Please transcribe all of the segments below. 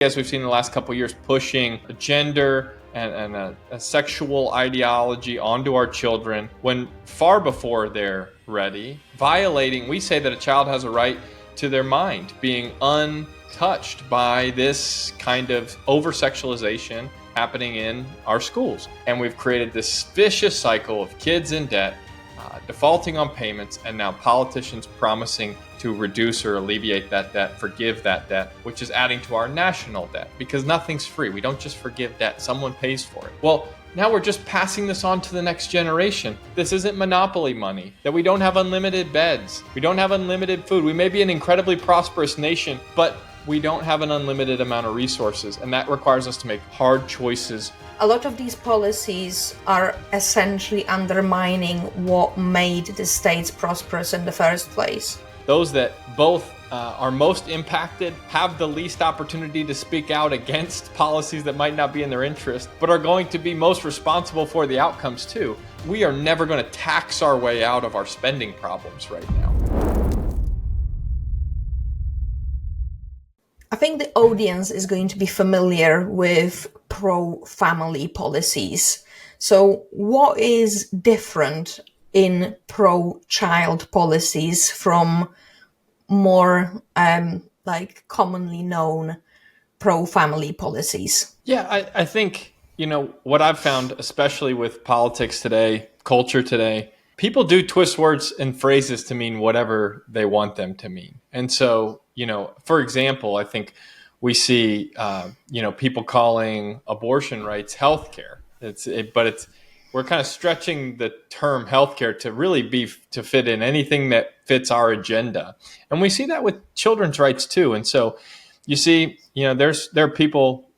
as we've seen in the last couple of years, pushing a gender and a sexual ideology onto our children when far before they're ready, we say that a child has a right to their mind being untouched by this kind of over-sexualization happening in our schools. And we've created this vicious cycle of kids in debt, defaulting on payments, and now politicians promising to reduce or alleviate that debt, forgive that debt, which is adding to our national debt because nothing's free. We don't just forgive debt, someone pays for it. Well, now we're just passing this on to the next generation. This isn't monopoly money, that we don't have unlimited beds, we don't have unlimited food. We may be an incredibly prosperous nation, but we don't have an unlimited amount of resources, and that requires us to make hard choices. A lot of these policies are essentially undermining what made the states prosperous in the first place. Those that both are most impacted have the least opportunity to speak out against policies that might not be in their interest, but are going to be most responsible for the outcomes too. We are never going to tax our way out of our spending problems right now. I think the audience is going to be familiar with pro-family policies. So what is different in pro-child policies from more commonly known pro-family policies? Yeah, I think, what I've found, especially with politics today, culture today, people do twist words and phrases to mean whatever they want them to mean. And so, for example, I think we see, people calling abortion rights healthcare. We're kind of stretching the term healthcare to really to fit in anything that fits our agenda. And we see that with children's rights too. And so you see, there are people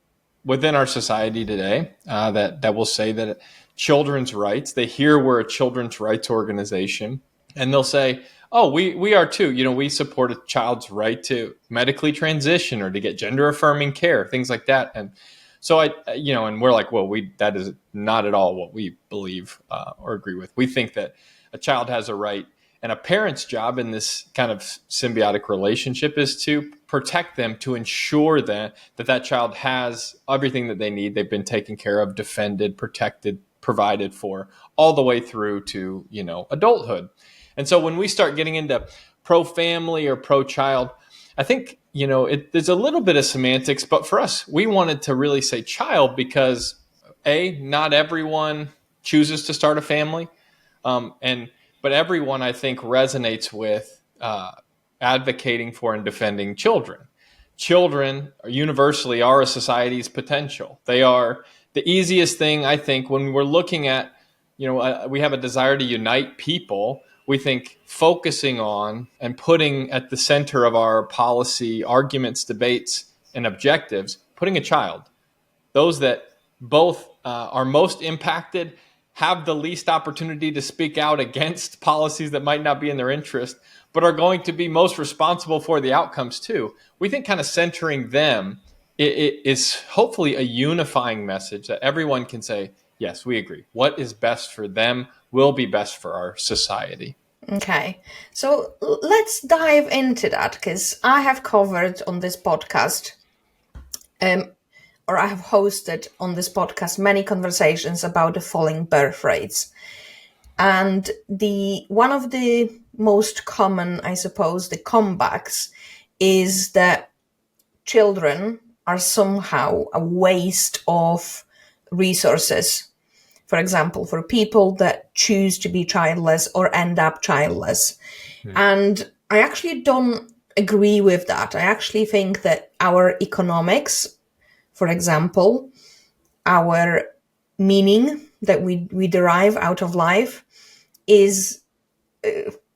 within our society today that will say that children's rights, they hear we're a children's rights organization, and they'll say, oh, we are too. We support a child's right to medically transition or to get gender affirming care, things like that. And so and we're like, well, that is not at all what we believe or agree with. We think that a child has a right, and a parent's job in this kind of symbiotic relationship is to protect them, to ensure that child has everything that they need. They've been taken care of, defended, protected, provided for, all the way through to, adulthood. And so when we start getting into pro-family or pro-child, I think, there's a little bit of semantics, but for us, we wanted to really say child because not everyone chooses to start a family. But everyone, I think, resonates with advocating for and defending children. Children universally are a society's potential. They are the easiest thing, I think, when we're looking at, we have a desire to unite people. We think focusing on and putting at the center of our policy arguments, debates, and objectives, putting a child. Those that both are most impacted, have the least opportunity to speak out against policies that might not be in their interest, but are going to be most responsible for the outcomes too. We think kind of centering them is hopefully a unifying message that everyone can say, yes, we agree. What is best for them will be best for our society. Okay, so let's dive into that, because I have covered on this podcast, or I have hosted on this podcast many conversations about the falling birth rates. And one of the most common, I suppose, the comebacks is that children are somehow a waste of resources. For example, for people that choose to be childless or end up childless. And I actually don't agree with that. I actually think that our economics, for example, our meaning that we derive out of life is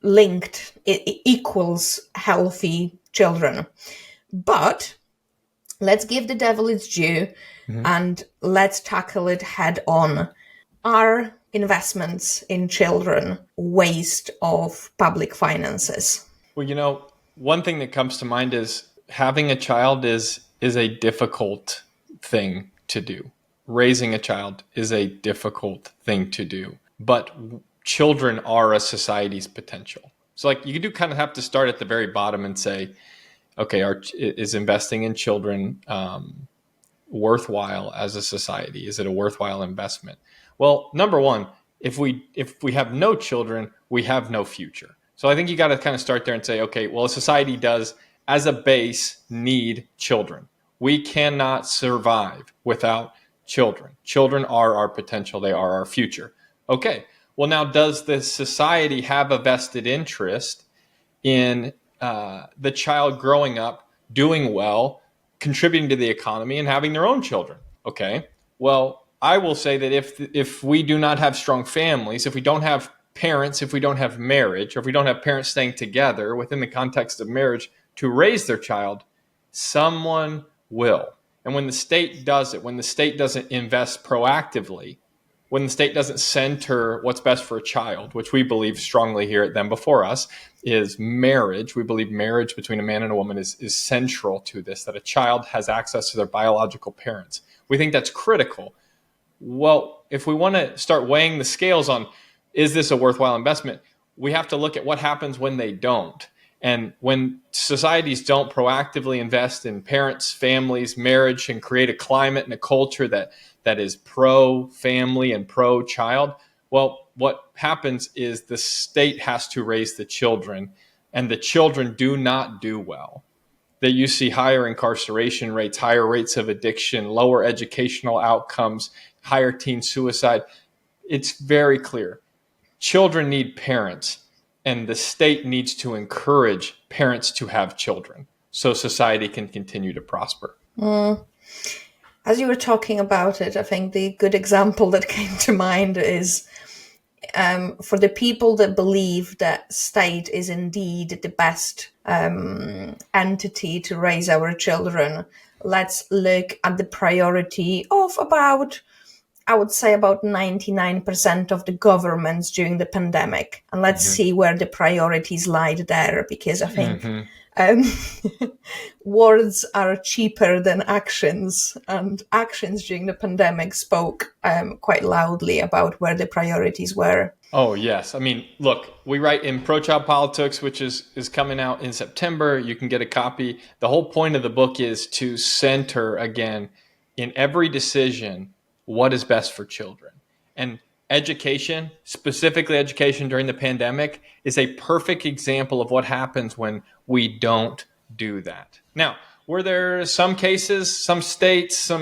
linked. It equals healthy children. But let's give the devil its due and let's tackle it head on. Are investments in children waste of public finances? Well, one thing that comes to mind is having a child is a difficult thing to do. Raising a child is a difficult thing to do. But children are a society's potential. So you do kind of have to start at the very bottom and say, okay, is investing in children worthwhile as a society? Is it a worthwhile investment? Well, number one, if we have no children, we have no future. So I think you got to kind of start there and say, okay, well, a society does, as a base, need children. We cannot survive without children. Children are our potential. They are our future. Okay. Well, now, does the society have a vested interest in the child growing up, doing well, contributing to the economy, and having their own children? Okay. Well, I will say that if we do not have strong families, if we don't have parents, if we don't have marriage, or if we don't have parents staying together within the context of marriage to raise their child, someone will. And when the state does it, when the state doesn't invest proactively, when the state doesn't center what's best for a child, which we believe strongly here at Them Before Us, is marriage. We believe marriage between a man and a woman is central to this, that a child has access to their biological parents. We think that's critical. Well, if we want to start weighing the scales on, is this a worthwhile investment, we have to look at what happens when they don't. And when societies don't proactively invest in parents, families, marriage, and create a climate and a culture that is pro-family and pro-child, well, what happens is the state has to raise the children, and the children do not do well. That you see higher incarceration rates, higher rates of addiction, lower educational outcomes, higher teen suicide. It's very clear. Children need parents, and the state needs to encourage parents to have children so society can continue to prosper. As you were talking about it, I think the good example that came to mind is for the people that believe that state is indeed the best entity to raise our children, let's look at the priority of I would say about 99% of the governments during the pandemic. And let's see where the priorities lie there, because I think words are cheaper than actions, and actions during the pandemic spoke quite loudly about where the priorities were. Oh, yes. I mean, look, we write in Pro Child Politics, which is coming out in September. You can get a copy. The whole point of the book is to center, again, in every decision, what is best for children. And education, specifically education during the pandemic, is a perfect example of what happens when we don't do that. Now, were there some cases, some states,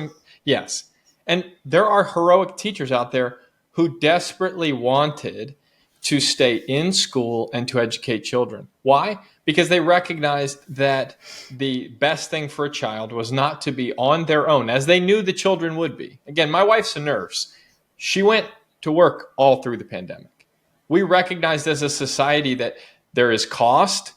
yes. And there are heroic teachers out there who desperately wanted to stay in school and to educate children. Why? Because they recognized that the best thing for a child was not to be on their own, as they knew the children would be. Again, my wife's a nurse. She went to work all through the pandemic. We recognized as a society that there is cost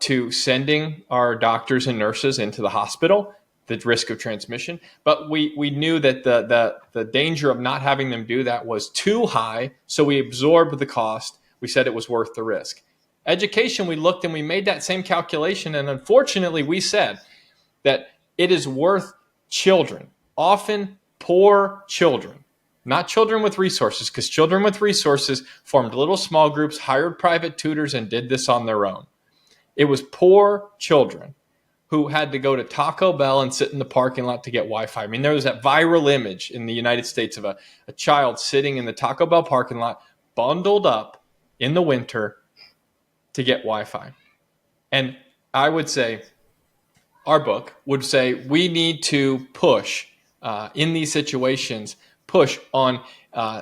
to sending our doctors and nurses into the hospital, the risk of transmission. But we knew that the danger of not having them do that was too high, so we absorbed the cost. We said it was worth the risk. Education, we looked and we made that same calculation, and unfortunately we said that it is worth children, often poor children, not children with resources, because children with resources formed little small groups, hired private tutors, and did this on their own. It was poor children who had to go to Taco Bell and sit in the parking lot to get Wi-Fi. I mean, there was that viral image in the United States of a child sitting in the Taco Bell parking lot, bundled up in the winter to get Wi-Fi. And I would say, our book would say, we need to push in these situations, push on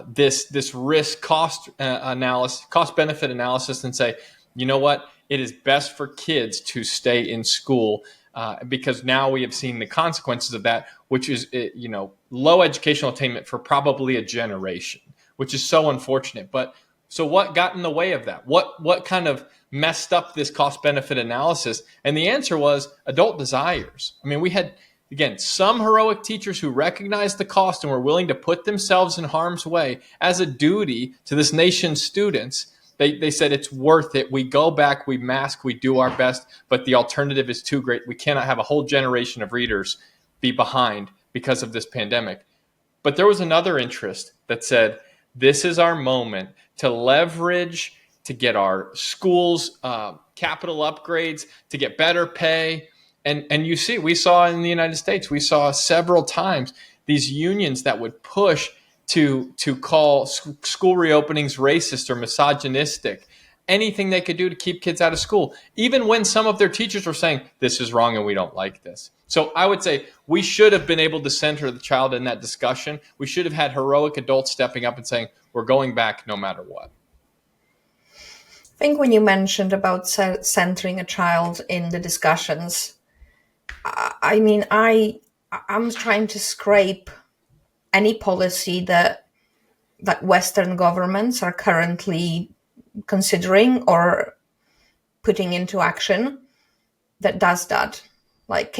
this risk cost analysis, cost benefit analysis, and say, you know what? It is best for kids to stay in school because now we have seen the consequences of that, which is low educational attainment for probably a generation, which is so unfortunate. But so what got in the way of that? What kind of messed up this cost benefit analysis? And the answer was adult desires. I mean, we had, again, some heroic teachers who recognized the cost and were willing to put themselves in harm's way as a duty to this nation's students. They said it's worth it. We go back, we mask, we do our best, but the alternative is too great. We cannot have a whole generation of readers be behind because of this pandemic. But there was another interest that said, this is our moment to leverage to get our schools capital upgrades, to get better pay. And we saw in the United States, we saw several times these unions that would push to call school reopenings racist or misogynistic, anything they could do to keep kids out of school, even when some of their teachers were saying, this is wrong and we don't like this. So I would say we should have been able to center the child in that discussion. We should have had heroic adults stepping up and saying, we're going back no matter what. I think when you mentioned about centering a child in the discussions, I mean, I'm trying to scrape any policy that Western governments are currently considering or putting into action that does that. Like,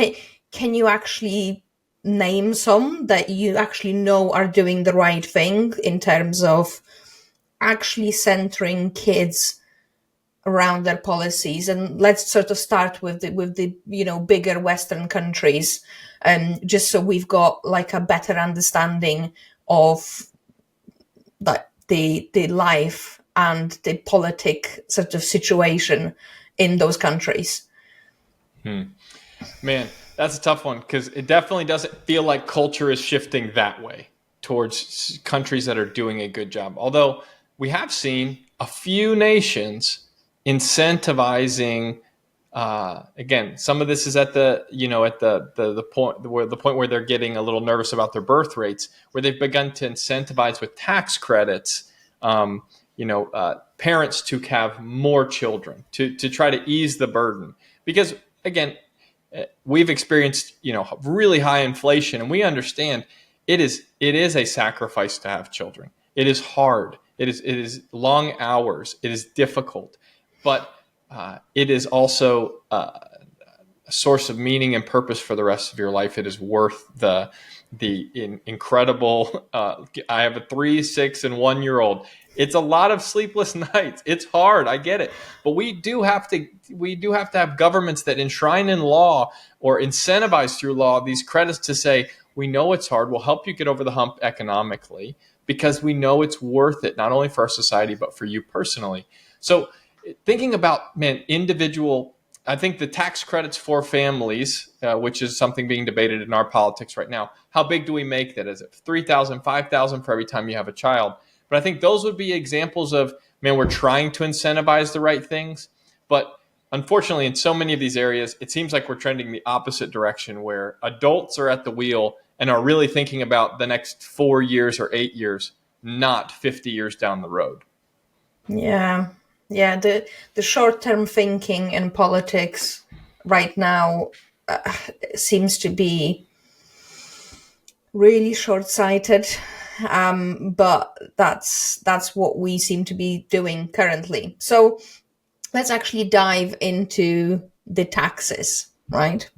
can you actually name some that you actually know are doing the right thing in terms of actually centering kids around their policies? And let's sort of start with the bigger Western countries, just so we've got like a better understanding of the life and the politic sort of situation in those countries. Man, that's a tough one, because it definitely doesn't feel like culture is shifting that way towards countries that are doing a good job. Although we have seen a few nations incentivizing. Again, some of this is at the point where they're getting a little nervous about their birth rates, where they've begun to incentivize with tax credits, parents to have more children, to try to ease the burden. Because again, we've experienced really high inflation, and we understand it is a sacrifice to have children. It is hard. It is long hours. It is difficult, but it is also a source of meaning and purpose for the rest of your life. It is worth the incredible. I have a 3, 6, and 1-year-old. It's a lot of sleepless nights. It's hard. I get it, but we do have to have governments that enshrine in law or incentivize through law these credits to say, we know it's hard. We'll help you get over the hump economically, because we know it's worth it, not only for our society, but for you personally. So thinking about, individual, I think the tax credits for families, which is something being debated in our politics right now. How big do we make that? Is it 3,000, 5,000 for every time you have a child? But I think those would be examples of, we're trying to incentivize the right things. But unfortunately, in so many of these areas, it seems like we're trending the opposite direction, where adults are at the wheel and are really thinking about the next 4 years or 8 years, not 50 years down the road. Yeah. The short-term thinking in politics right now seems to be really short-sighted, but that's what we seem to be doing currently. So let's actually dive into the taxes, right?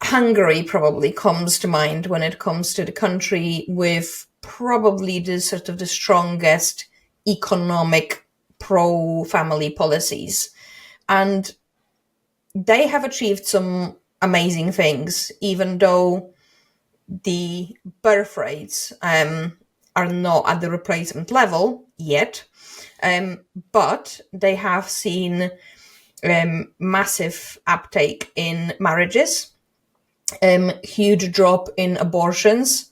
Hungary probably comes to mind when it comes to the country with probably the sort of the strongest economic pro-family policies. And they have achieved some amazing things, even though the birth rates are not at the replacement level yet. But they have seen massive uptake in marriages, huge drop in abortions,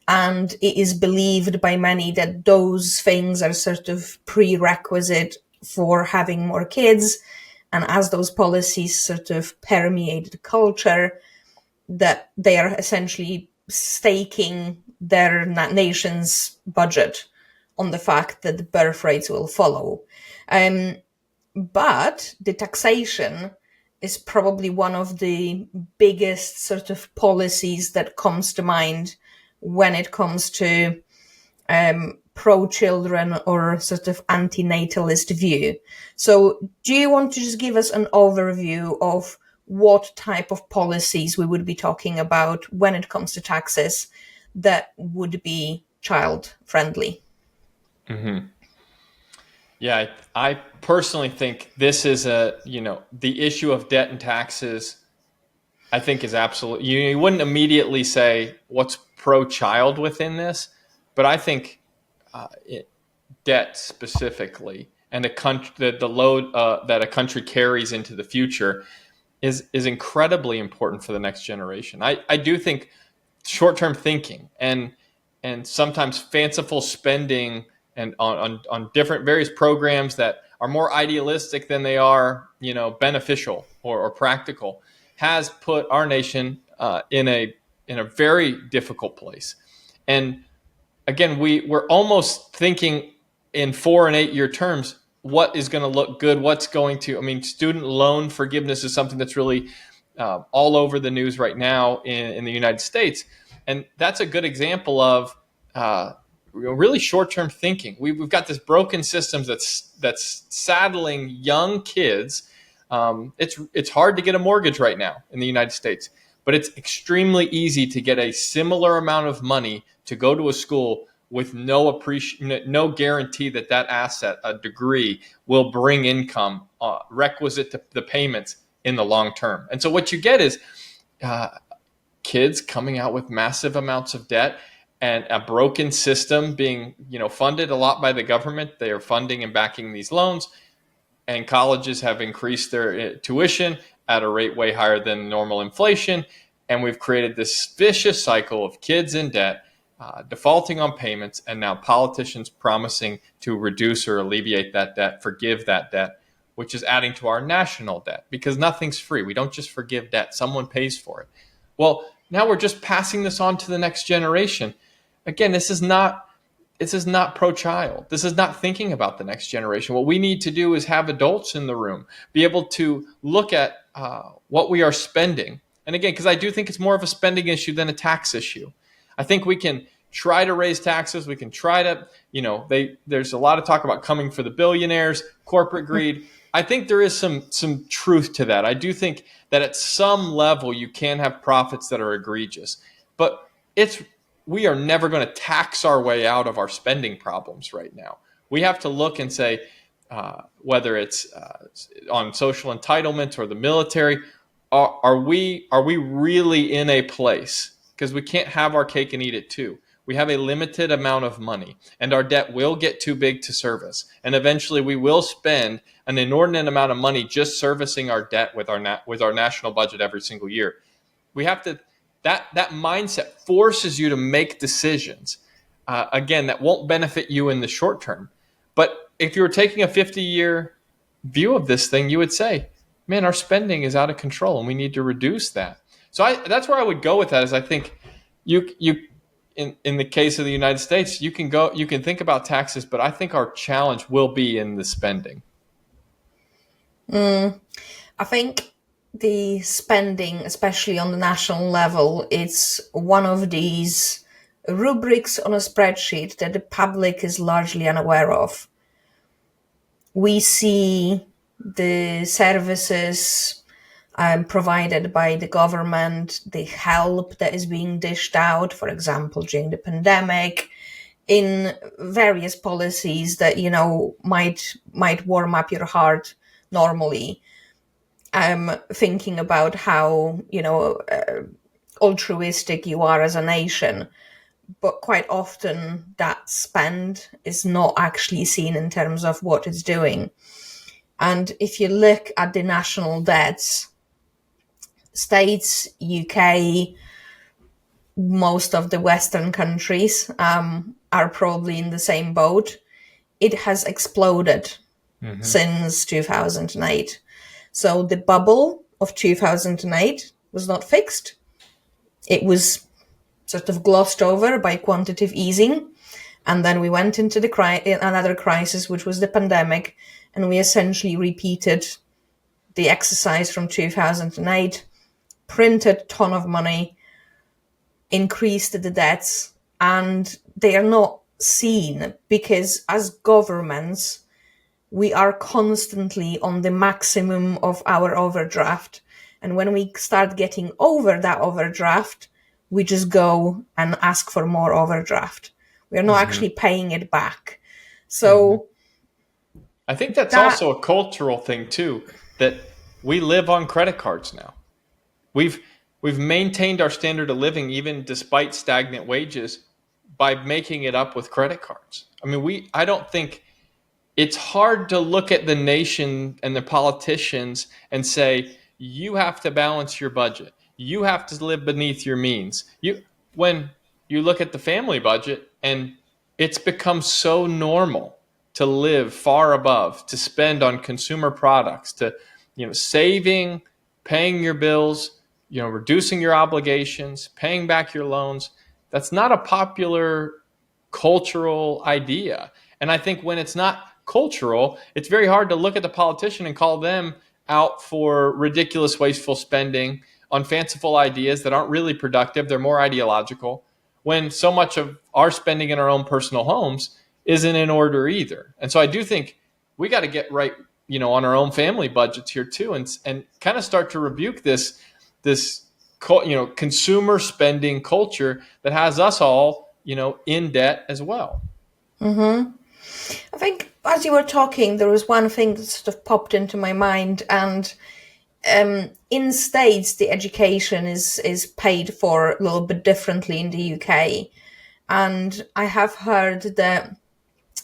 and it is believed by many that those things are sort of prerequisite for having more kids. And as those policies sort of permeate the culture, that they are essentially staking their nation's budget on the fact that the birth rates will follow. But the taxation is probably one of the biggest sort of policies that comes to mind when it comes to pro-children or sort of anti-natalist view. So do you want to just give us an overview of what type of policies we would be talking about when it comes to taxes that would be child-friendly? Mm-hmm. Yeah, I personally think this is the issue of debt and taxes, I think, is absolutely, you wouldn't immediately say what's pro-child within this, but I think debt specifically and the load that a country carries into the future is incredibly important for the next generation. I do think short-term thinking and sometimes fanciful spending and on different various programs that are more idealistic than they are, beneficial or practical, has put our nation in a very difficult place. And again, we're almost thinking in 4 and 8 year terms. What is going to look good? What's going to? I mean, student loan forgiveness is something that's really all over the news right now in the United States, and that's a good example of really short-term thinking. We've got this broken system that's saddling young kids. It's hard to get a mortgage right now in the United States, but it's extremely easy to get a similar amount of money to go to a school with no guarantee that asset, a degree, will bring income requisite to the payments in the long term. And so what you get is kids coming out with massive amounts of debt and a broken system being funded a lot by the government. They are funding and backing these loans, and colleges have increased their tuition at a rate way higher than normal inflation. And we've created this vicious cycle of kids in debt, defaulting on payments, and now politicians promising to reduce or alleviate that debt, forgive that debt, which is adding to our national debt, because nothing's free. We don't just forgive debt. Someone pays for it. Well, now we're just passing this on to the next generation. Again, this is not pro-child. This is not thinking about the next generation. What we need to do is have adults in the room, be able to look at what we are spending. And again, because I do think it's more of a spending issue than a tax issue. I think we can try to raise taxes. We can try to, there's a lot of talk about coming for the billionaires, corporate greed. I think there is some truth to that. I do think that at some level you can have profits that are egregious, but we are never going to tax our way out of our spending problems right now. We have to look and say, whether it's on social entitlement or the military, are we really in a place? Because we can't have our cake and eat it too. We have a limited amount of money, and our debt will get too big to service. And eventually we will spend an inordinate amount of money just servicing our debt with our national budget every single year. We have to, that mindset forces you to make decisions, again, that won't benefit you in the short term. But if you were taking a 50-year view of this thing, you would say, man, our spending is out of control and we need to reduce that. So that's where I would go with that. Is I think you in the case of the United States, you can think about taxes, but I think our challenge will be in the spending. I think the spending, especially on the national level, it's one of these rubrics on a spreadsheet that the public is largely unaware of. We see the services provided by the government, the help that is being dished out, for example, during the pandemic, in various policies that, might warm up your heart normally. Thinking about how, altruistic you are as a nation, but quite often that spend is not actually seen in terms of what it's doing. And if you look at the national debts, States, UK, most of the Western countries are probably in the same boat. It has exploded since 2008. So the bubble of 2008 was not fixed. It was sort of glossed over by quantitative easing. And then we went into another crisis, which was the pandemic. And we essentially repeated the exercise from 2008, printed a ton of money, increased the debts, and they are not seen because as governments, we are constantly on the maximum of our overdraft. And when we start getting over that overdraft, we just go and ask for more overdraft. We are not actually paying it back. So I think that's also a cultural thing too, that we live on credit cards now. We've maintained our standard of living even despite stagnant wages by making it up with credit cards. I mean, I don't think it's hard to look at the nation and the politicians and say, you have to balance your budget. You have to live beneath your means. When you look at the family budget, and it's become so normal to live far above, to spend on consumer products, to, saving, paying your bills, reducing your obligations, paying back your loans. That's not a popular cultural idea. And I think when it's not cultural, it's very hard to look at the politician and call them out for ridiculous, wasteful spending on fanciful ideas that aren't really productive. They're more ideological, when so much of our spending in our own personal homes isn't in order either. And so I do think we got to get right, on our own family budgets here too, and kind of start to rebuke this consumer spending culture that has us all, in debt as well. I think as you were talking, there was one thing that sort of popped into my mind, and in states the education is paid for a little bit differently in the UK, and I have heard that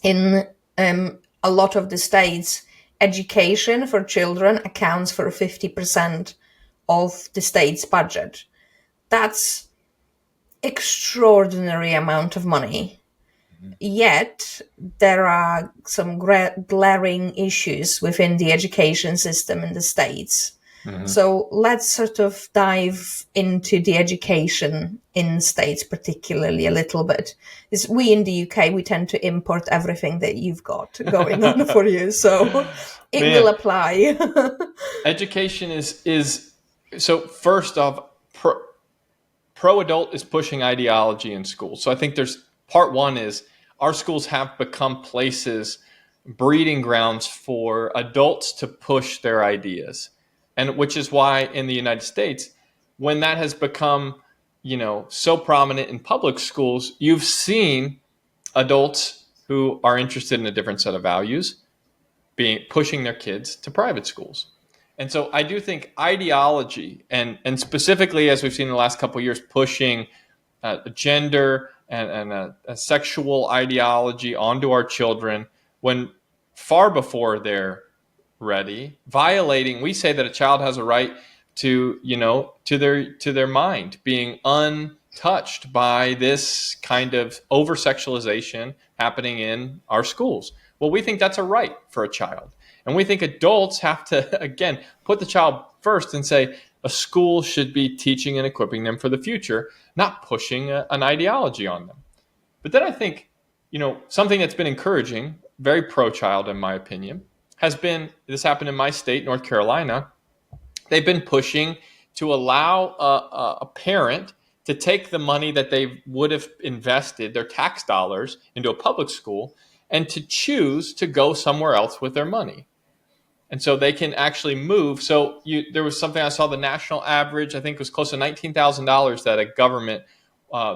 in a lot of the states, education for children accounts for 50% of the state's budget. That's extraordinary amount of money. Yet there are some glaring issues within the education system in the States. So let's sort of dive into the education in States particularly a little bit. Is we in the UK, we tend to import everything that you've got going on for you. So it will apply. Education is so first off, pro adult is pushing ideology in schools. So I think there's part one is our schools have become places, breeding grounds for adults to push their ideas. And which is why in the United States, when that has become, so prominent in public schools, you've seen adults who are interested in a different set of values pushing their kids to private schools. And so I do think ideology and specifically, as we've seen in the last couple of years, pushing gender and a sexual ideology onto our children when far before they're ready, violating. We say that a child has a right to, to their mind being untouched by this kind of over sexualization happening in our schools. Well, we think that's a right for a child. And we think adults have to, again, put the child first and say a school should be teaching and equipping them for the future, not pushing an ideology on them. But then I think, something that's been encouraging, very pro-child in my opinion, has been, this happened in my state, North Carolina, they've been pushing to allow a parent to take the money that they would have invested, their tax dollars, into a public school and to choose to go somewhere else with their money. And so they can actually move. So there was something I saw, the national average, I think was close to $19,000 that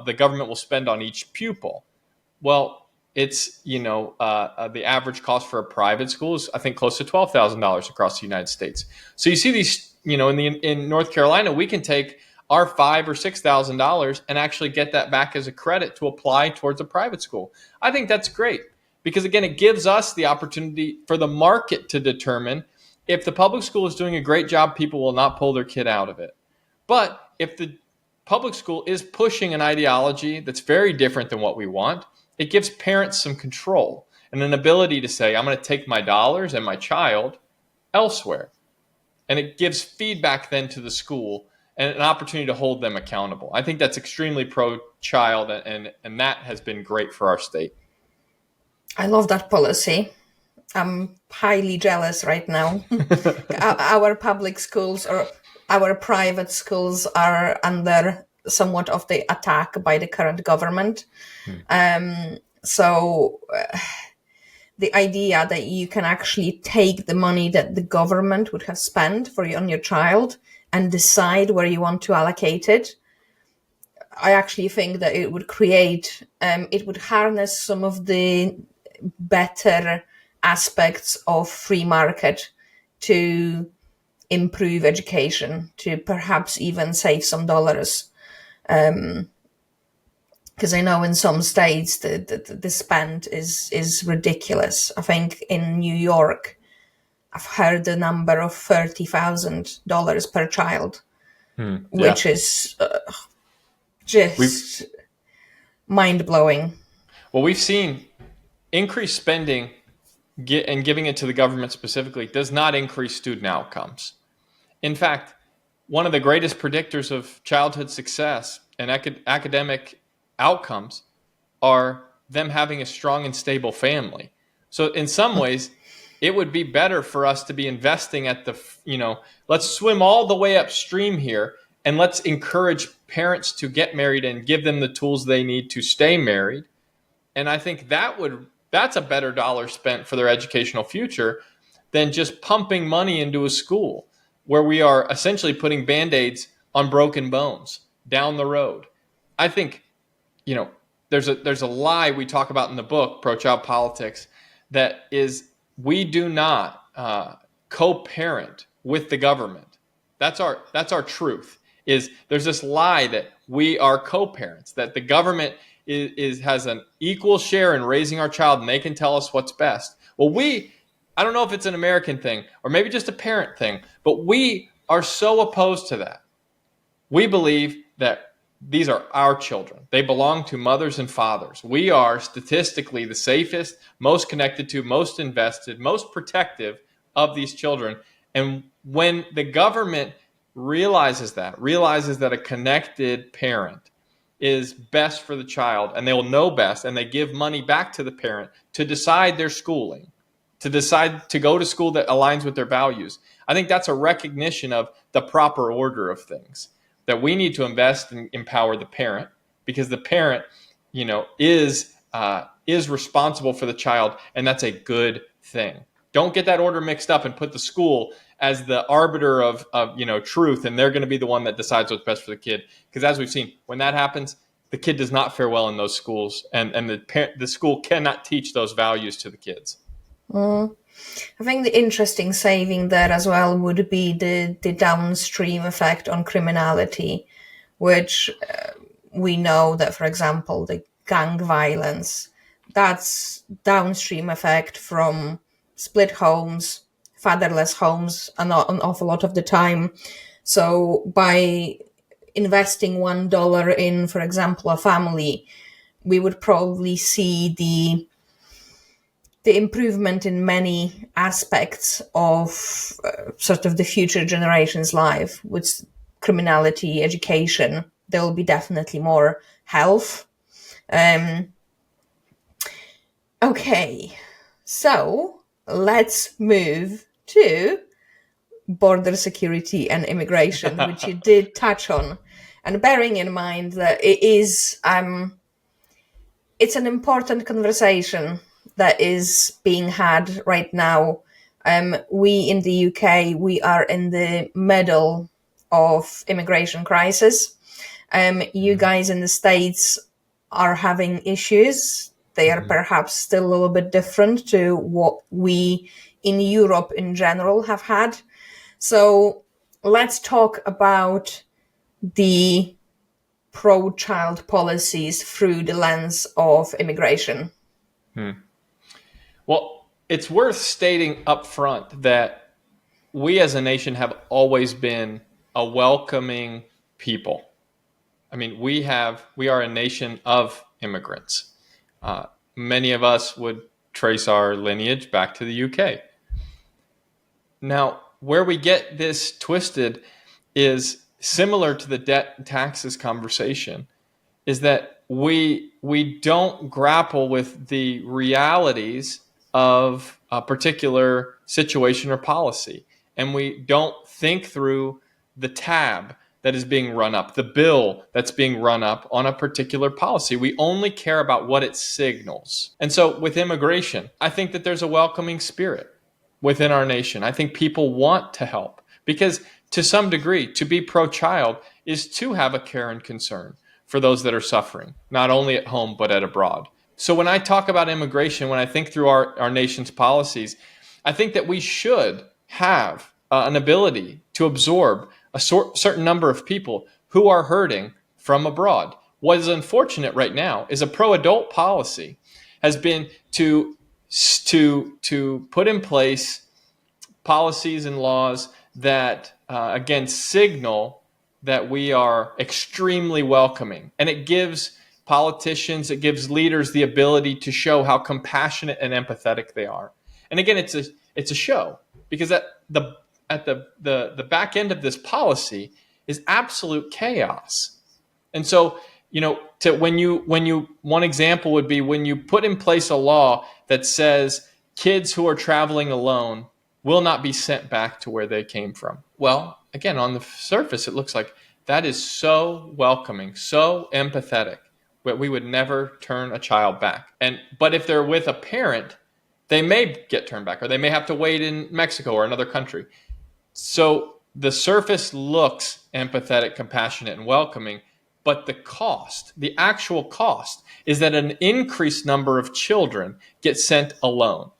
the government will spend on each pupil. Well, it's, the average cost for a private school is, I think, close to $12,000 across the United States. So you see these, in North Carolina, we can take our $5,000 or $6,000 and actually get that back as a credit to apply towards a private school. I think that's great because, again, it gives us the opportunity for the market to determine if the public school is doing a great job, people will not pull their kid out of it. But if the public school is pushing an ideology that's very different than what we want, it gives parents some control and an ability to say, I'm going to take my dollars and my child elsewhere. And it gives feedback then to the school and an opportunity to hold them accountable. I think that's extremely pro-child, and that has been great for our state. I love that policy. I'm highly jealous right now. Our public schools or our private schools are under somewhat of the attack by the current government. So the idea that you can actually take the money that the government would have spent on your child and decide where you want to allocate it, I actually think that it would it would harness some of the better aspects of free market to improve education, to perhaps even save some dollars. because I know in some states the spend is ridiculous. I think in New York, I've heard the number of $30,000 per child, Yeah. which is We've just mind blowing. we've seen increased spending and giving it to the government specifically does not increase student outcomes. In fact, one of the greatest predictors of childhood success and academic outcomes are them having a strong and stable family. So in some ways, it would be better for us to be investing at the, let's swim all the way upstream here and let's encourage parents to get married and give them the tools they need to stay married. And I think that's a better dollar spent for their educational future than just pumping money into a school where we are essentially putting band-aids on broken bones down the road. I think, you know, there's a lie we talk about in the book, Pro-Child Politics, that is we do not co-parent with the government. That's our truth. Is there's this lie that we are co-parents, that the government has an equal share in raising our child and they can tell us what's best. Well, I don't know if it's an American thing or maybe just a parent thing, but we are so opposed to that. We believe that these are our children. They belong to mothers and fathers. We are statistically the safest, most connected to, most invested, most protective of these children. And when the government realizes that a connected parent is best for the child and they will know best, and they give money back to the parent to decide their schooling, to decide to go to school that aligns with their values, I think that's a recognition of the proper order of things, that we need to invest and empower the parent, because the parent, is responsible for the child, and that's a good thing. Don't get that order mixed up and put the school as the arbiter of truth, and they're going to be the one that decides what's best for the kid. Because as we've seen, when that happens, the kid does not fare well in those schools, and the school cannot teach those values to the kids. I think the interesting saving there as well would be the downstream effect on criminality, which we know that, for example, the gang violence, that's downstream effect from split homes, fatherless homes, an awful lot of the time. So by investing $1 in, for example, a family, we would probably see the improvement in many aspects of sort of the future generation's life. With criminality, education, there will be definitely more health. Okay, so let's move to border security and immigration, which you did touch on. And bearing in mind that it's an important conversation that is being had right now. We in the UK, we are in the middle of immigration crisis. You guys in the States are having issues. They are perhaps still a little bit different to what we in Europe in general have had. So let's talk about the pro-child policies through the lens of immigration. Well, it's worth stating up front that we as a nation have always been a welcoming people. I mean, we are a nation of immigrants. Many of us would trace our lineage back to the UK. Now, where we get this twisted is similar to the debt and taxes conversation, is that we don't grapple with the realities of a particular situation or policy, and we don't think through the tab that is being run up, the bill that's being run up on a particular policy. We only care about what it signals. And so with immigration, I think that there's a welcoming spirit within our nation. I think people want to help, because to some degree, to be pro-child is to have a care and concern for those that are suffering, not only at home, but at abroad. So when I talk about immigration, when I think through our nation's policies, I think that we should have an ability to absorb a certain number of people who are hurting from abroad. what is unfortunate right now is a pro-adult policy has been to put in place policies and laws that, again, signal that we are extremely welcoming. And it gives politicians, it gives leaders the ability to show how compassionate and empathetic they are. And again, it's a show, because at the back end of this policy is absolute chaos. And so, when you one example would be when you put in place a law that says kids who are traveling alone will not be sent back to where they came from. Well, again, on the surface, it looks like that is so welcoming, so empathetic, that we would never turn a child back. But if they're with a parent, they may get turned back, or they may have to wait in Mexico or another country. So the surface looks empathetic, compassionate, and welcoming, but the actual cost, is that an increased number of children get sent alone.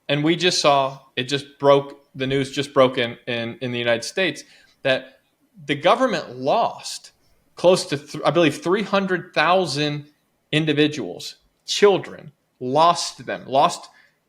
And we just saw, the news just broke in the United States, that the government lost close to, I believe, 300,000 individuals, children, lost,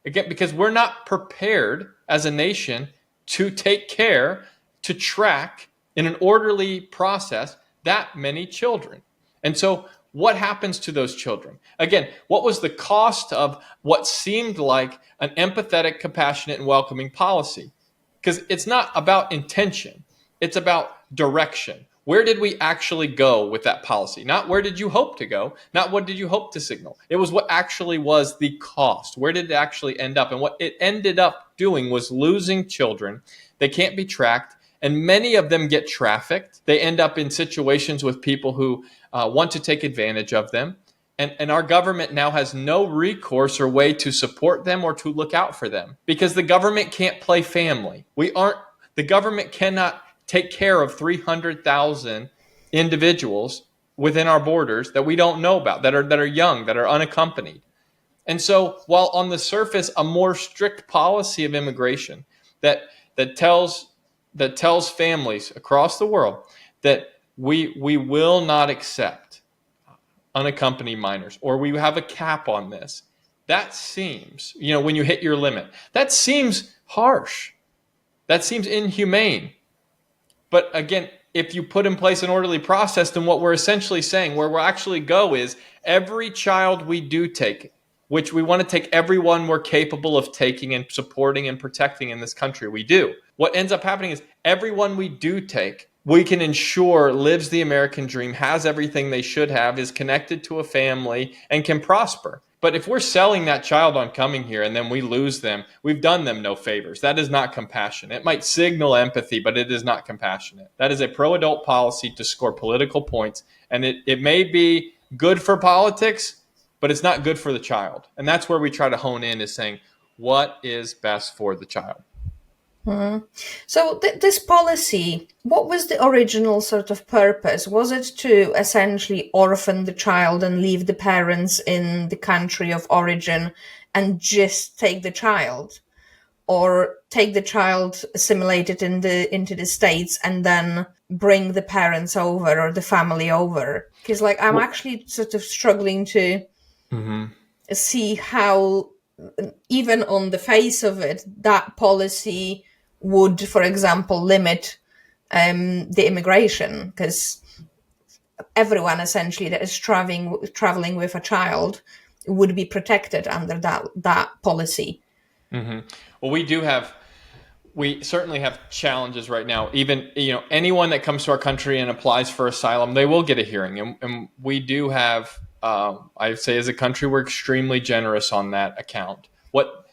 again, because we're not prepared as a nation to take care, to track in an orderly process that many children. And so what happens to those children? Again, what was the cost of what seemed like an empathetic, compassionate, and welcoming policy? Because it's not about intention. It's about direction. Where did we actually go with that policy? Not where did you hope to go? Not what did you hope to signal? It was what actually was the cost. Where did it actually end up? And what it ended up doing was losing children. They can't be tracked. And many of them get trafficked. They end up in situations with people who want to take advantage of them. And our government now has no recourse or way to support them or to look out for them, because the government can't play family. The government cannot take care of 300,000 individuals within our borders that we don't know about, that are young, that are unaccompanied. And so while on the surface, a more strict policy of immigration that tells families across the world that we will not accept unaccompanied minors, or we have a cap on this, that seems, when you hit your limit, that seems harsh. That seems inhumane. But again, if you put in place an orderly process, then what we're essentially saying, where we'll actually go, is every child we do take, which we want to take everyone we're capable of taking and supporting and protecting in this country, we do. What ends up happening is everyone we do take, we can ensure lives the American dream, has everything they should have, is connected to a family, and can prosper. But if we're selling that child on coming here and then we lose them, we've done them no favors. That is not compassion. It might signal empathy, but it is not compassionate. That is a pro-adult policy to score political points. And it may be good for politics, but it's not good for the child. And that's where we try to hone in, is saying, what is best for the child? So this policy, what was the original sort of purpose? Was it to essentially orphan the child and leave the parents in the country of origin and just take the child? Or take the child, assimilate it into the States, and then bring the parents over or the family over? Because I'm actually sort of struggling to see how, even on the face of it, that policy would, for example, limit the immigration, because everyone essentially that is traveling with a child would be protected under that policy. Mm-hmm. Well, we certainly have challenges right now. Even, anyone that comes to our country and applies for asylum, they will get a hearing. And we do have, I'd say as a country, we're extremely generous on that account. What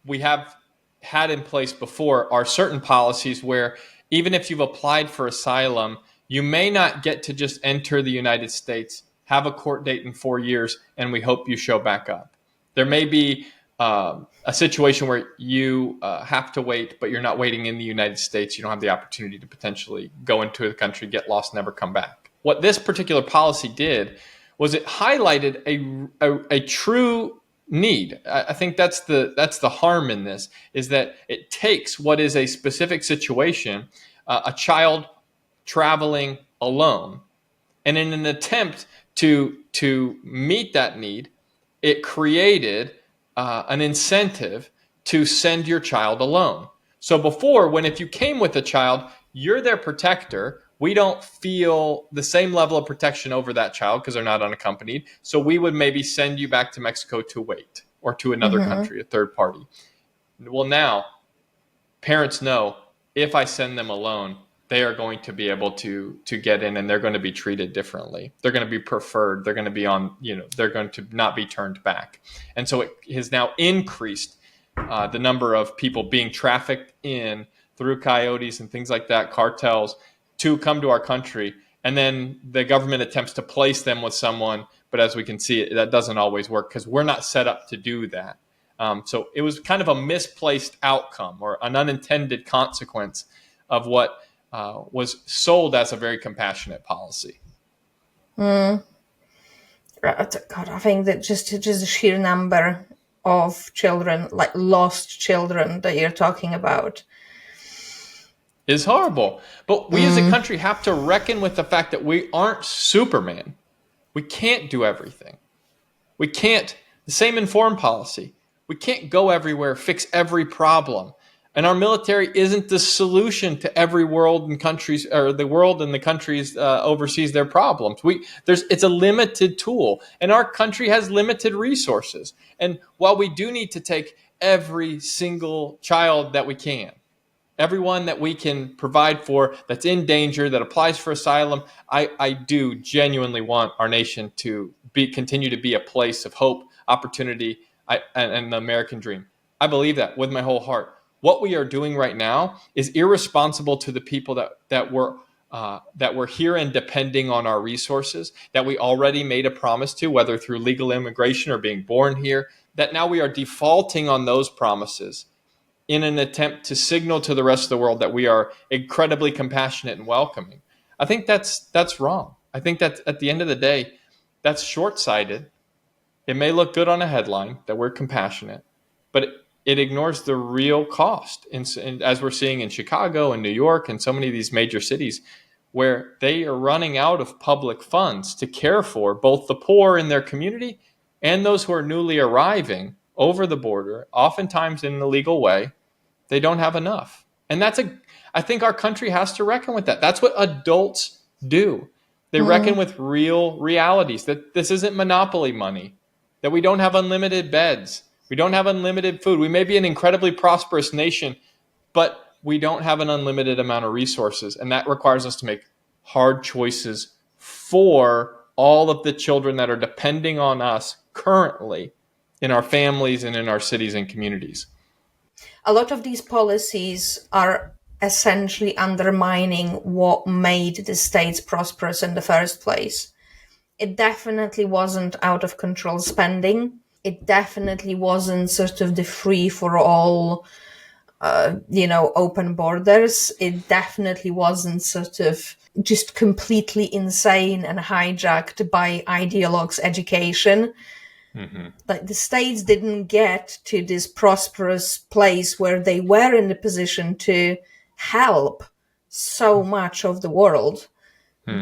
we have had in place before are certain policies where even if you've applied for asylum, you may not get to just enter the United States, have a court date in 4 years, and we hope you show back up. There may be a situation where you have to wait, but you're not waiting in the United States. You don't have the opportunity to potentially go into the country, get lost, never come back. What this particular policy did was it highlighted a true need. I think that's the harm in this, is that it takes what is a specific situation, a child traveling alone, and in an attempt To meet that need, it created an incentive to send your child alone. So before, when if you came with a child, you're their protector. We don't feel the same level of protection over that child because they're not unaccompanied. So we would maybe send you back to Mexico to wait, or to another country, a third party. Well, now parents know, if I send them alone, they are going to be able to get in, and they're going to be treated differently. They're going to be preferred. They're going to be on, they're going to not be turned back. And so it has now increased the number of people being trafficked in through coyotes and things like that, cartels, to come to our country. And then the government attempts to place them with someone. But as we can see, that doesn't always work because we're not set up to do that. So it was kind of a misplaced outcome, or an unintended consequence of what was sold as a very compassionate policy. God, I think that just the sheer number of children, like lost children, that you're talking about is horrible. But we as a country have to reckon with the fact that we aren't Superman. We can't do everything. We can't, the same in foreign policy. We can't go everywhere, fix every problem. And our military isn't the solution to every world and countries, or the world and the countries overseas their problems. It's a limited tool, and our country has limited resources. And while we do need to take every single child that we can, everyone that we can provide for that's in danger, that applies for asylum, I do genuinely want our nation to continue to be a place of hope, opportunity, and the American dream. I believe that with my whole heart. What we are doing right now is irresponsible to the people that were here and depending on our resources, that we already made a promise to, whether through legal immigration or being born here, that now we are defaulting on those promises in an attempt to signal to the rest of the world that we are incredibly compassionate and welcoming. I think that's wrong. I think that at the end of the day, that's short-sighted. It may look good on a headline that we're compassionate, but it ignores the real cost. And as we're seeing in Chicago and New York and so many of these major cities, where they are running out of public funds to care for both the poor in their community and those who are newly arriving over the border, oftentimes in an illegal way. They don't have enough. And I think our country has to reckon with that. That's what adults do. They reckon with real realities, that this isn't monopoly money, that we don't have unlimited beds, we don't have unlimited food. We may be an incredibly prosperous nation, but we don't have an unlimited amount of resources. And that requires us to make hard choices for all of the children that are depending on us currently in our families and in our cities and communities. A lot of these policies are essentially undermining what made the states prosperous in the first place. It definitely wasn't out of control spending. It definitely wasn't sort of the free for all, open borders. It definitely wasn't sort of just completely insane and hijacked by ideologues' education. Mm-hmm. Like the states didn't get to this prosperous place where they were in the position to help so much of the world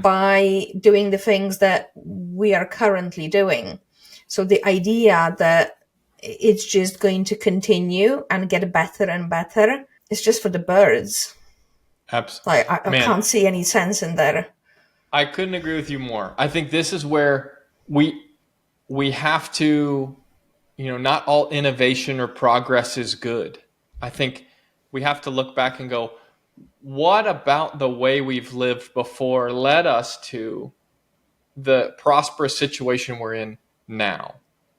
by doing the things that we are currently doing. So the idea that it's just going to continue and get better and better is just for the birds. Absolutely. Like I can't see any sense in that. I couldn't agree with you more. I think this is where we have to, not all innovation or progress is good. I think we have to look back and go, what about the way we've lived before led us to the prosperous situation we're in now?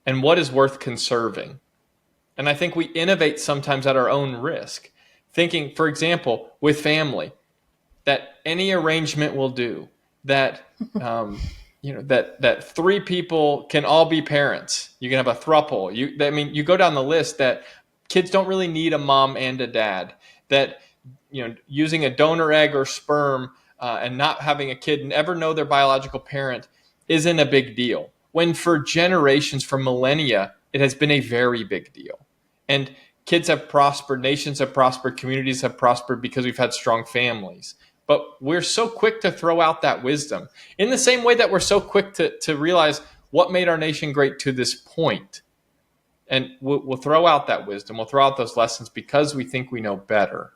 And what is worth conserving? And I think we innovate sometimes at our own risk, thinking, for example, with family, that any arrangement will do, that that three people can all be parents. You can have a throuple. You go down the list, that kids don't really need a mom and a dad. That using a donor egg or sperm and not having a kid and ever know their biological parent isn't a big deal. When for generations, for millennia, it has been a very big deal. And kids have prospered, nations have prospered, communities have prospered because we've had strong families. But we're so quick to throw out that wisdom in the same way that we're so quick to realize what made our nation great to this point. And we'll throw out that wisdom. We'll throw out those lessons because we think we know better.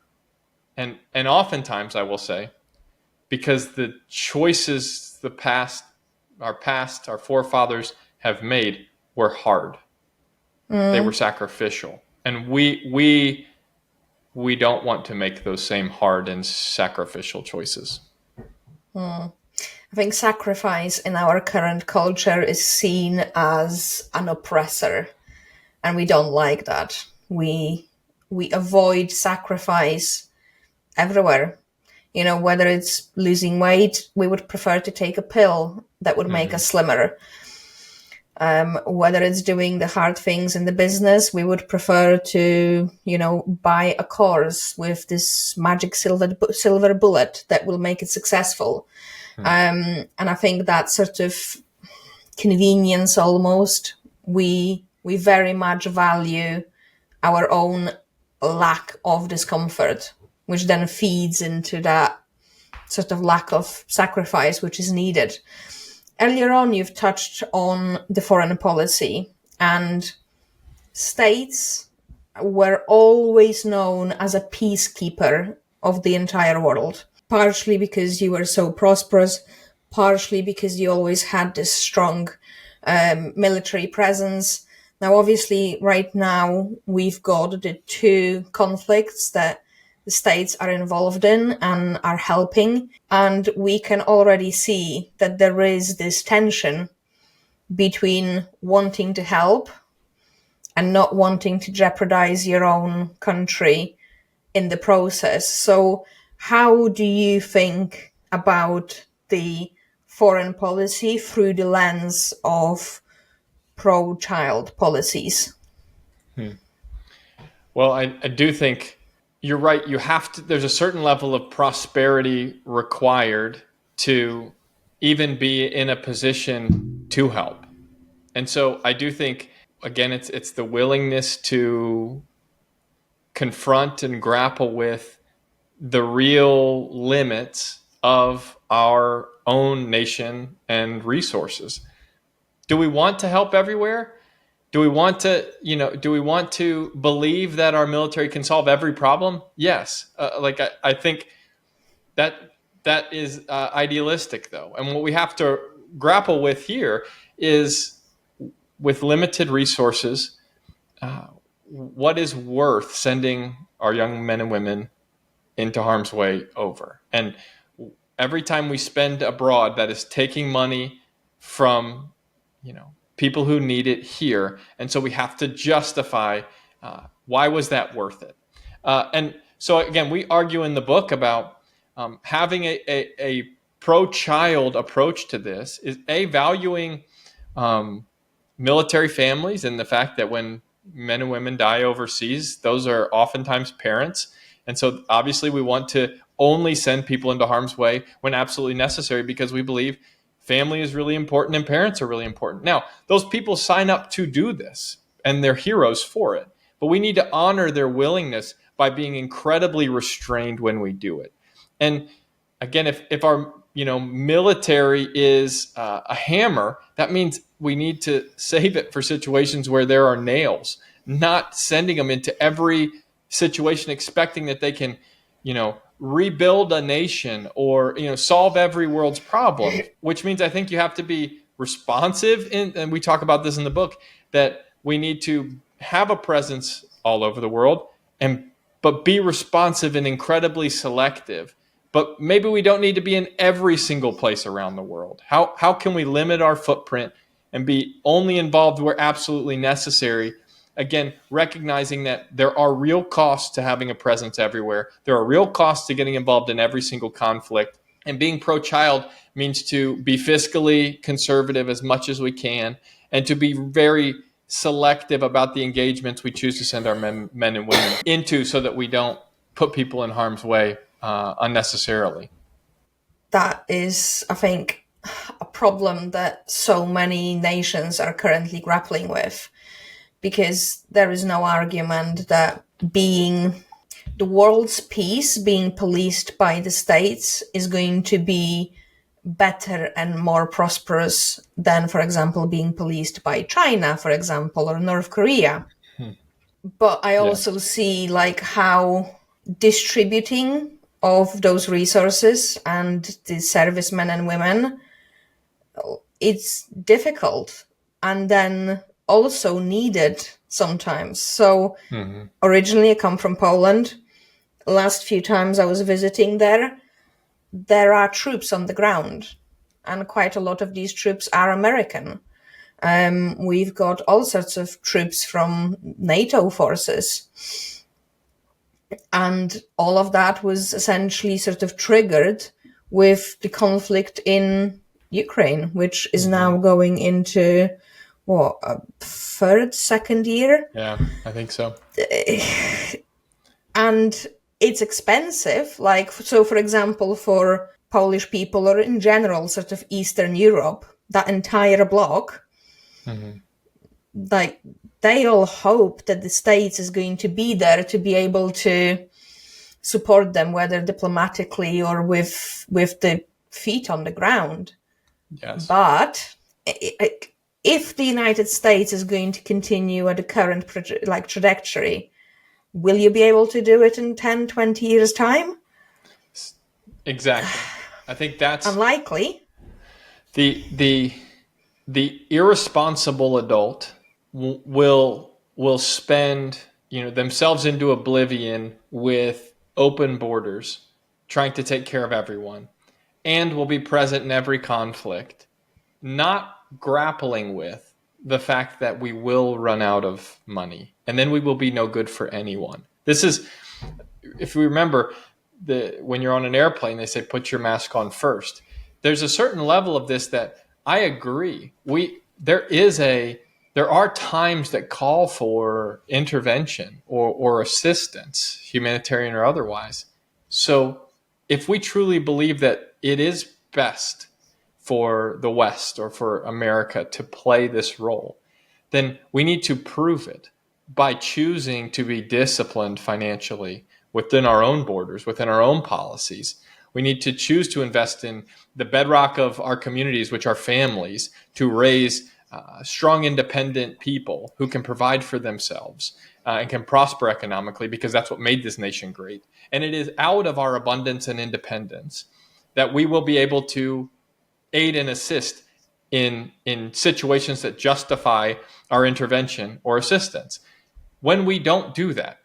And oftentimes, I will say, because the choices our forefathers have made were hard. They were sacrificial. And we don't want to make those same hard and sacrificial choices. I think sacrifice in our current culture is seen as an oppressor, and we don't like that. We avoid sacrifice everywhere. You know, whether it's losing weight, we would prefer to take a pill that would make us slimmer. Whether it's doing the hard things in the business, we would prefer to, buy a course with this magic silver bullet that will make it successful. And I think that sort of convenience almost, we very much value our own lack of discomfort, which then feeds into that sort of lack of sacrifice which is needed. Earlier on, you've touched on the foreign policy, and states were always known as a peacekeeper of the entire world, partially because you were so prosperous, partially because you always had this strong military presence. Now, obviously, right now, we've got the two conflicts that the states are involved in and are helping. And we can already see that there is this tension between wanting to help and not wanting to jeopardize your own country in the process. So how do you think about the foreign policy through the lens of pro-child policies? Well, I do think you're right. You have to, there's a certain level of prosperity required to even be in a position to help. And so I do think, again, it's the willingness to confront and grapple with the real limits of our own nation and resources. Do we want to help everywhere? Do we want to believe that our military can solve every problem? Yes. I think that is idealistic, though. And what we have to grapple with here is, with limited resources, what is worth sending our young men and women into harm's way over? And every time we spend abroad, that is taking money from, people who need it here. And so we have to justify, why was that worth it? And so, again, we argue in the book about having a pro-child approach to this is valuing military families and the fact that when men and women die overseas, those are oftentimes parents. And so obviously we want to only send people into harm's way when absolutely necessary, because we believe family is really important and parents are really important. Now, those people sign up to do this and they're heroes for it, but we need to honor their willingness by being incredibly restrained when we do it. And again, if our military is a hammer, that means we need to save it for situations where there are nails, not sending them into every situation expecting that they can, rebuild a nation or, solve every world's problem, which means I think you have to be responsive. And we talk about this in the book, that we need to have a presence all over the world, but be responsive and incredibly selective. But maybe we don't need to be in every single place around the world. How can we limit our footprint and be only involved where absolutely necessary? Again, recognizing that there are real costs to having a presence everywhere. There are real costs to getting involved in every single conflict. And being pro-child means to be fiscally conservative as much as we can, and to be very selective about the engagements we choose to send our men and women into, so that we don't put people in harm's way unnecessarily. That is, I think, a problem that so many nations are currently grappling with, because there is no argument that being the world's peace being policed by the states is going to be better and more prosperous than, for example, being policed by China, for example, or North Korea. But I Yeah. also see like how distributing of those resources and the servicemen and women, it's difficult and then also needed sometimes. So originally I come from Poland. Last few times I was visiting there are troops on the ground, and quite a lot of these troops are American. We've got all sorts of troops from NATO forces. And all of that was essentially sort of triggered with the conflict in Ukraine, which is now going into what, a second year? Yeah, I think so. And it's expensive. Like, so for example, for Polish people or in general, sort of Eastern Europe, that entire bloc, like they all hope that the States is going to be there to be able to support them, whether diplomatically or with the feet on the ground. Yes. But if the United States is going to continue at the current trajectory, will you be able to do it in 10, 20 years' time? Exactly. I think that's Unlikely. the irresponsible adult will spend themselves into oblivion with open borders, trying to take care of everyone, and will be present in every conflict, not grappling with the fact that we will run out of money and then we will be no good for anyone. This is, if you remember, when you're on an airplane, they say put your mask on first. There's a certain level of this that I agree. There are times that call for intervention or assistance, humanitarian or otherwise. So if we truly believe that it is best for the West or for America to play this role, then we need to prove it by choosing to be disciplined financially within our own borders, within our own policies. We need to choose to invest in the bedrock of our communities, which are families, to raise strong, independent people who can provide for themselves and can prosper economically, because that's what made this nation great. And it is out of our abundance and independence that we will be able to aid and assist in situations that justify our intervention or assistance. When we don't do that,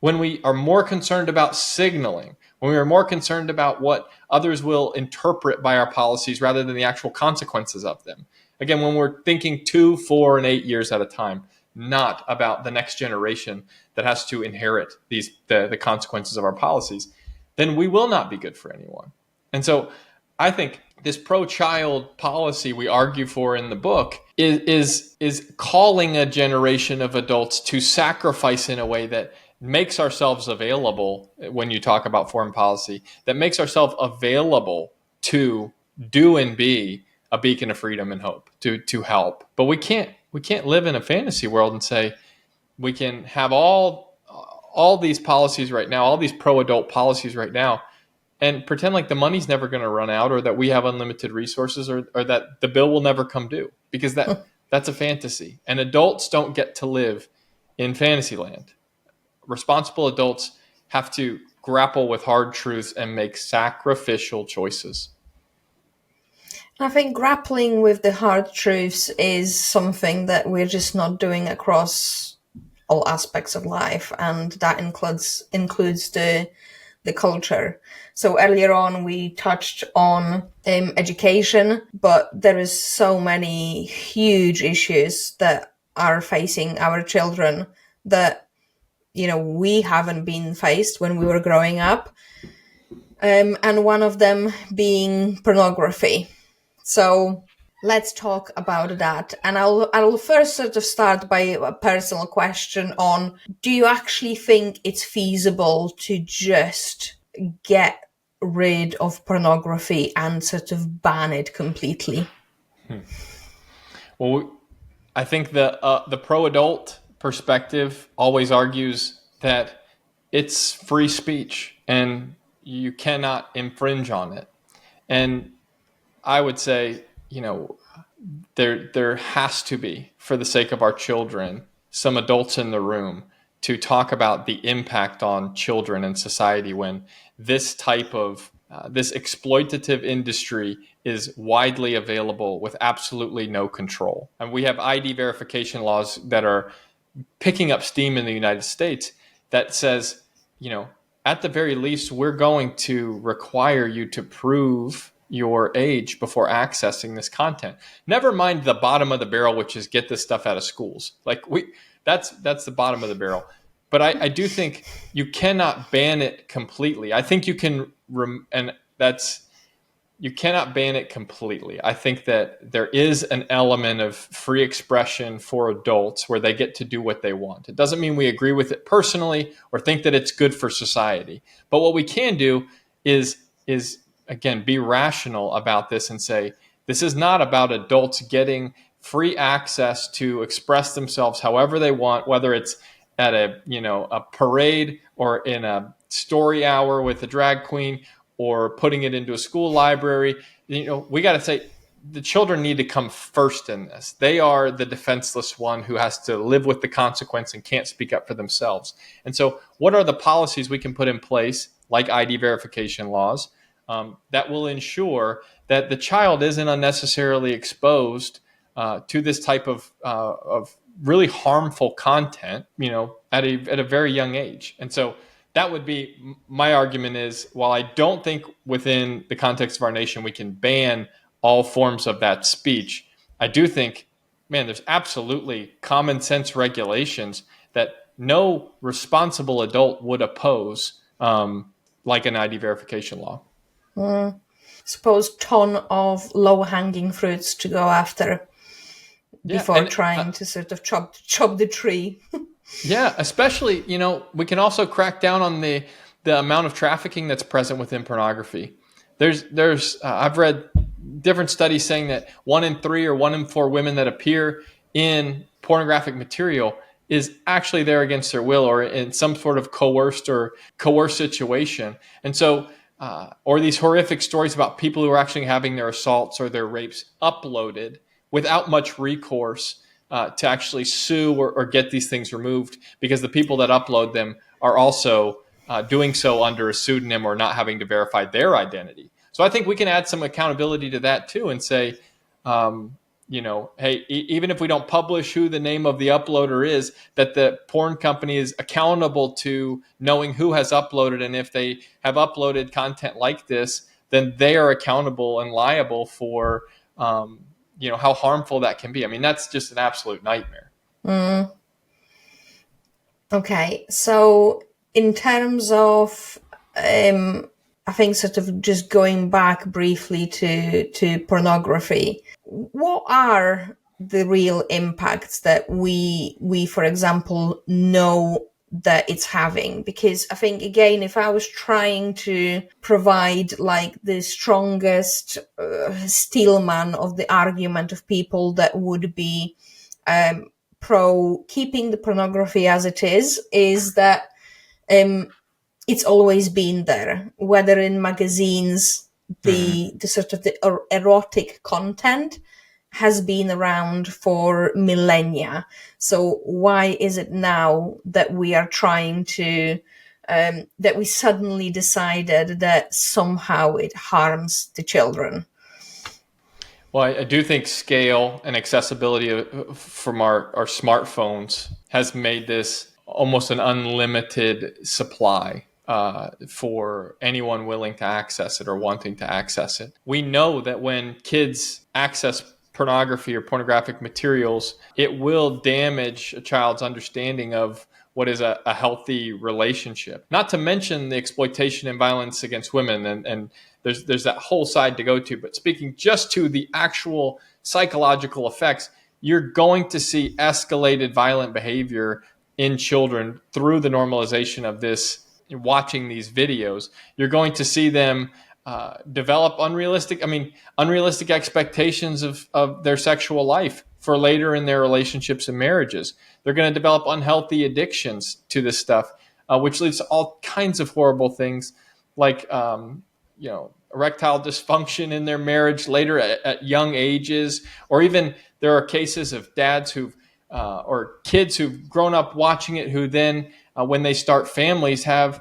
when we are more concerned about signaling, when we are more concerned about what others will interpret by our policies rather than the actual consequences of them. Again, when we're thinking 2, 4, and 8 years at a time, not about the next generation that has to inherit the consequences of our policies, then we will not be good for anyone. And so I think this pro-child policy we argue for in the book is calling a generation of adults to sacrifice in a way that makes ourselves available. When you talk about foreign policy, that makes ourselves available to do and be a beacon of freedom and hope, to help. But we can't live in a fantasy world and say we can have all these policies right now, all these pro-adult policies right now, and pretend like the money's never going to run out, or that we have unlimited resources, or that the bill will never come due, because that's a fantasy. And adults don't get to live in fantasy land. Responsible adults have to grapple with hard truths and make sacrificial choices. I think grappling with the hard truths is something that we're just not doing across all aspects of life, and that includes the culture. So earlier on we touched on education, but there is so many huge issues that are facing our children that we haven't been faced when we were growing up, and one of them being pornography. So let's talk about that. And I'll first sort of start by a personal question on, do you actually think it's feasible to just get rid of pornography and sort of ban it completely? Well, I think the pro-adult perspective always argues that it's free speech and you cannot infringe on it. And I would say, there has to be, for the sake of our children, some adults in the room to talk about the impact on children and society when this type of this exploitative industry is widely available with absolutely no control. And we have ID verification laws that are picking up steam in the United States that says, at the very least, we're going to require you to prove your age before accessing this content. Never mind the bottom of the barrel, which is get this stuff out of schools. That's the bottom of the barrel. But I do think you cannot ban it completely. I think you can, you cannot ban it completely. I think that there is an element of free expression for adults where they get to do what they want. It doesn't mean we agree with it personally or think that it's good for society. But what we can do is again, be rational about this and say, this is not about adults getting free access to express themselves however they want, whether it's at a parade or in a story hour with a drag queen or putting it into a school library. We got to say the children need to come first in this. They are the defenseless one who has to live with the consequence and can't speak up for themselves. And so what are the policies we can put in place, like ID verification laws, that will ensure that the child isn't unnecessarily exposed to this type of really harmful content, at a very young age. And so that would be my argument is, while I don't think within the context of our nation we can ban all forms of that speech, I do think, man, there's absolutely common sense regulations that no responsible adult would oppose, like an ID verification law. Suppose ton of low-hanging fruits to go after before trying to sort of chop the tree. Yeah, especially, we can also crack down on the amount of trafficking that's present within pornography. There's I've read different studies saying that 1 in 3 or 1 in 4 women that appear in pornographic material is actually there against their will or in some sort of coerced situation. And so, or these horrific stories about people who are actually having their assaults or their rapes uploaded without much recourse to actually sue or get these things removed, because the people that upload them are also doing so under a pseudonym or not having to verify their identity. So I think we can add some accountability to that too and say, hey, even if we don't publish who the name of the uploader is, that the porn company is accountable to knowing who has uploaded. And if they have uploaded content like this, then they are accountable and liable for how harmful that can be. I mean, that's just an absolute nightmare. Okay, so in terms of, I think sort of just going back briefly to pornography, what are the real impacts that we, for example, know that it's having? Because I think, again, if I was trying to provide like the strongest steelman of the argument of people that would be pro keeping the pornography as it is that it's always been there, whether in magazines, the sort of the erotic content has been around for millennia. So why is it now that we are trying to, that we suddenly decided that somehow it harms the children? Well, I do think scale and accessibility from our smartphones has made this almost an unlimited supply for anyone willing to access it or wanting to access it. We know that when kids access pornography or pornographic materials, it will damage a child's understanding of what is a healthy relationship. Not to mention the exploitation and violence against women, and there's that whole side to go to. But speaking just to the actual psychological effects, you're going to see escalated violent behavior in children through the normalization of this, watching these videos. You're going to see them develop unrealistic expectations of their sexual life for later in their relationships and marriages. They're going to develop unhealthy addictions to this stuff. which leads to all kinds of horrible things like, erectile dysfunction in their marriage later at young ages, or even there are cases of dads or kids who've grown up watching it who then, when they start families, have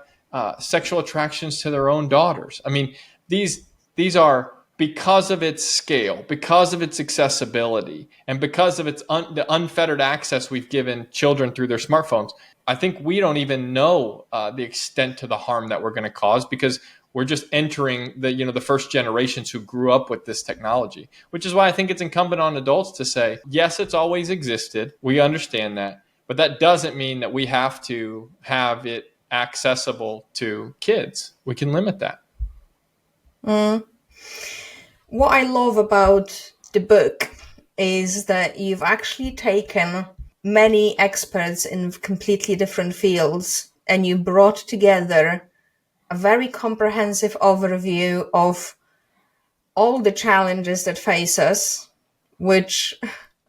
sexual attractions to their own daughters. I mean, these are, because of its scale, because of its accessibility, and because of the unfettered access we've given children through their smartphones. I think we don't even know the extent to the harm that we're going to cause, because we're just entering the first generations who grew up with this technology, which is why I think it's incumbent on adults to say, yes, it's always existed. We understand that, but that doesn't mean that we have to have it accessible to kids. We can limit that. What I love about the book is that you've actually taken many experts in completely different fields and you brought together a very comprehensive overview of all the challenges that face us, which,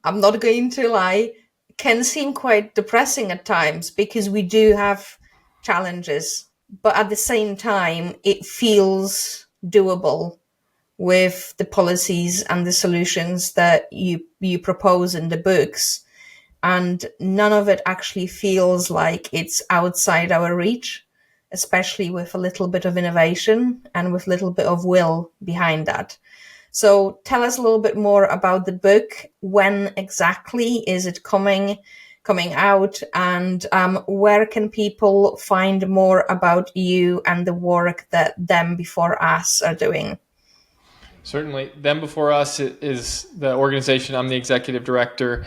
I'm not going to lie, can seem quite depressing at times because we do have challenges, but at the same time, it feels doable with the policies and the solutions that you propose in the books. And none of it actually feels like it's outside our reach, especially with a little bit of innovation and with a little bit of will behind that. So tell us a little bit more about the book. When exactly is it coming out, and where can people find more about you and the work that Them Before Us are doing? Certainly. Them Before Us is the organization. I'm the executive director.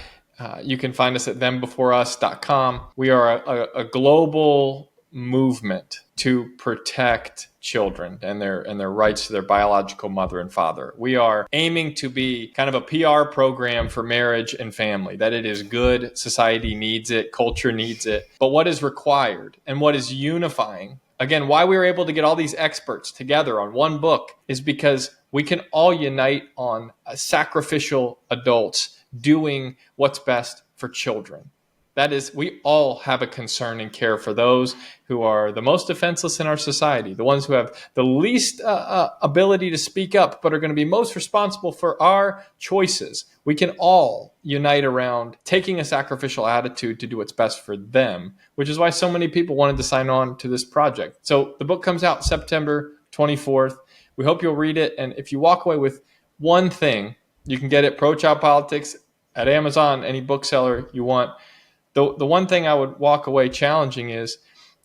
You can find us at thembeforeus.com. We are a global movement to protect children and their rights to their biological mother and father. We are aiming to be kind of a PR program for marriage and family, that it is good, society needs it, culture needs it. But what is required and what is unifying, again, why we were able to get all these experts together on one book, is because we can all unite on sacrificial adults doing what's best for children. That is, we all have a concern and care for those who are the most defenseless in our society, the ones who have the least ability to speak up, but are going to be most responsible for our choices. We can all unite around taking a sacrificial attitude to do what's best for them, which is why so many people wanted to sign on to this project. So the book comes out September 24th. We hope you'll read it. And if you walk away with one thing, you can get it, Pro-Child Politics, at Amazon, any bookseller you want. The one thing I would walk away challenging is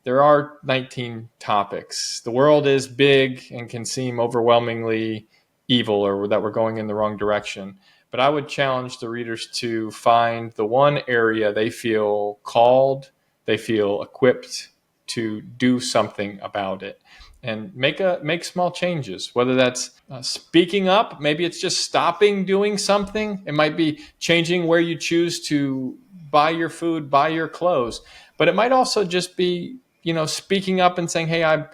there are 19 topics. The world is big and can seem overwhelmingly evil, or that we're going in the wrong direction. But I would challenge the readers to find the one area they feel called, they feel equipped to do something about it, and make small changes, whether that's speaking up. Maybe it's just stopping doing something. It might be changing where you choose to buy your food, buy your clothes. But it might also just be, speaking up and saying, hey,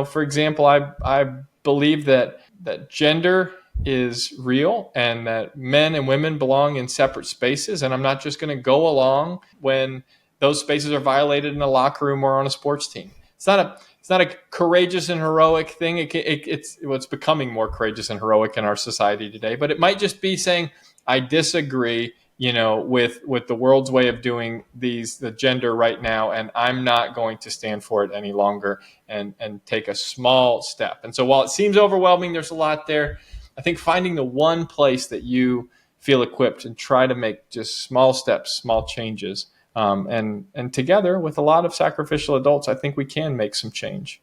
for example, I believe that gender is real and that men and women belong in separate spaces. And I'm not just going to go along when those spaces are violated in a locker room or on a sports team. It's not a courageous and heroic thing. It's becoming more courageous and heroic in our society today. But it might just be saying, I disagree, with the world's way of doing the gender right now, and I'm not going to stand for it any longer, and take a small step. And so while it seems overwhelming, there's a lot there. I think finding the one place that you feel equipped and try to make just small steps, small changes, and together with a lot of sacrificial adults, I think we can make some change.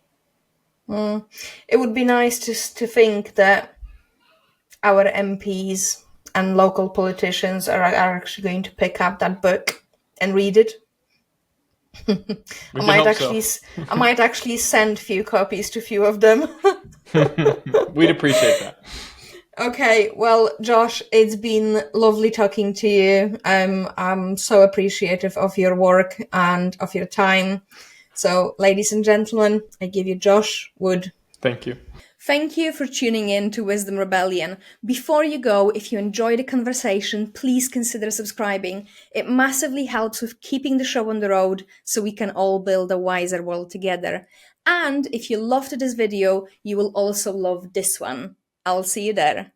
It would be nice to think that our MPs and local politicians are actually going to pick up that book and read it. I might actually send a few copies to a few of them. We'd appreciate that. Okay, well, Josh, it's been lovely talking to you. I'm so appreciative of your work and of your time. So, ladies and gentlemen, I give you Josh Wood. Thank you. Thank you for tuning in to Wisdom Rebellion. Before you go, if you enjoyed the conversation, please consider subscribing. It massively helps with keeping the show on the road so we can all build a wiser world together. And if you loved this video, you will also love this one. I'll see you there.